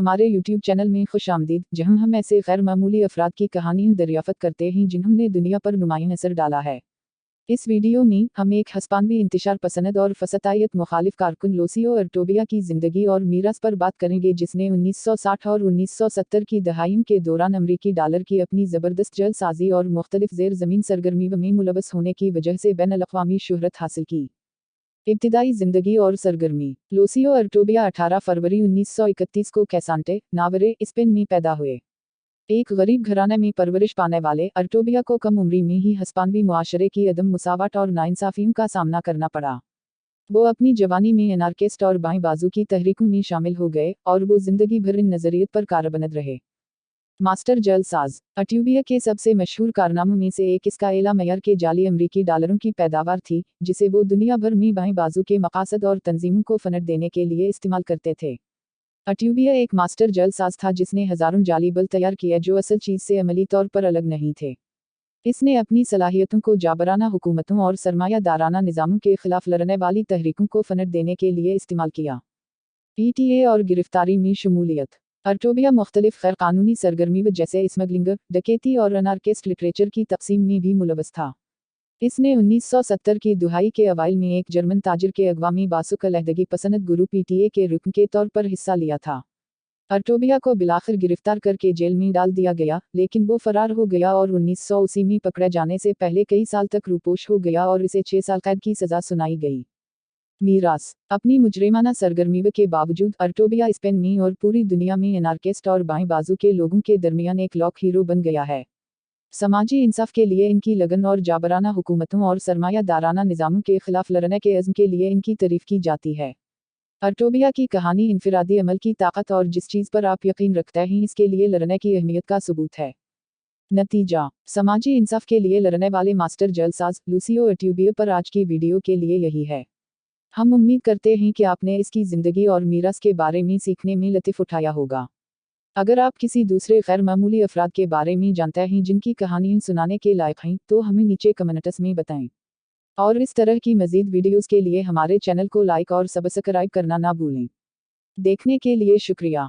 हमारे YouTube channel में खुश आमदीद, जहां हम ऐसे गैर मामूली अफराद की कहानियां दरियाफ्त करते हैं जिन्होंने दुनिया पर नुमायां असर डाला है। इस वीडियो में हम एक हस्पानवी इंतशार पसंद और फसतायत मुखालिफ कारकुन लूसियो अर्टोबिया की जिंदगी और मीरास पर बात करेंगे, जिसने 1960 और 1970 की दहाइयों के दौरान अमरीकी डॉलर की अपनी ज़बरदस्त जलसाजी और मुख्तलिफ ज़ेर ज़मीन सरगर्मियों में मुलवस होने की वजह से बैनुल-अक़वामी शोहरत हासिल की। इब्तिदाई जिंदगी और सरगर्मी। लूसियो अर्टोबिया 18 फरवरी 1931 को कैसांटे, नावरे, स्पेन में पैदा हुए। एक गरीब घराने में परवरिश पाने वाले अर्टोबिया को कम उम्री में ही हस्पानवी मुआशरे की अदम मुसावट और नाइंसाफियों का सामना करना पड़ा। वो अपनी जवानी में एनार्किस्ट और बाएं बाजू की तहरीकों में शामिल हो गए और वो जिंदगी भर इन नजरियत पर कारबंद रहे। मास्टर जलसाज। अर्टोबिया के सबसे मशहूर कारनामों में से एक इसका एला मेयर के जाली अमरीकी डॉलरों की पैदावार थी, जिसे वो दुनिया भर में बाएं बाजू के मकासद और तंजीमों को फंड देने के लिए इस्तेमाल करते थे। अर्टोबिया एक मास्टर जलसाज था जिसने हजारों जाली बल तैयार किए जो असल चीज से अमली तौर पर अलग नहीं थे। इसने अपनी सलाहियतों को जाबराना हुकूमतों और सरमायादाराना निज़ामों के खिलाफ लड़ने वाली तहरीकों को फंड देने के लिए इस्तेमाल किया। पीटीए और गिरफ्तारी में शमूलियत। अर्टोबिया मुख्तलिफ गैर कानूनी सरगर्मियों जैसे स्मगलिंग, डकैती और अनार्किस्ट लिटरेचर की तकसीम में भी मुलवस था। इसने 1970 की दुहाई के अवाइल में एक जर्मन ताजिर के अगवा में बासुक अलहदगी पसंद गुरु पीटीए के रुकन के तौर पर हिस्सा लिया था। अर्टोबिया को बिलाखिर गिरफ्तार करके जेल में डाल दिया गया, लेकिन वो फरार हो गया और 1980 में पकड़े जाने से पहले कई साल तक रूपोश हो गया और इसे 6 साल कैद की सजा सुनाई गई। मीरास। अपनी मुजरिमाना सरगर्मियों के बावजूद अर्टोबिया स्पेन में और पूरी दुनिया में एनार्किस्ट और बाएं बाजू के लोगों के दरमियान एक लॉक हीरो बन गया है। समाजी इंसाफ के लिए इनकी लगन और जाबराना हुकूमतों और सरमायादाराना निज़ामों के खिलाफ लड़ने के अज़्म के लिए इनकी तारीफ की जाती है। अर्टोबिया की कहानी इनफिरादी अमल की ताकत और जिस चीज़ पर आप यकीन रखते हैं इसके लिए लड़ने की अहमियत का सबूत है। नतीजा। समाजी इंसाफ के लिए लड़ने वाले मास्टर जलसाज लूसियो अर्टोबिया पर आज की वीडियो के लिए यही है। हम उम्मीद करते हैं कि आपने इसकी ज़िंदगी और मीरास के बारे में सीखने में लुत्फ़ उठाया होगा। अगर आप किसी दूसरे गैर मामूली अफराद के बारे में जानते हैं जिनकी कहानियाँ सुनाने के लायक हैं, तो हमें नीचे कमेंट्स में बताएं। और इस तरह की मज़ीद वीडियोस के लिए हमारे चैनल को लाइक और सब्सक्राइब करना ना भूलें। देखने के लिए शुक्रिया।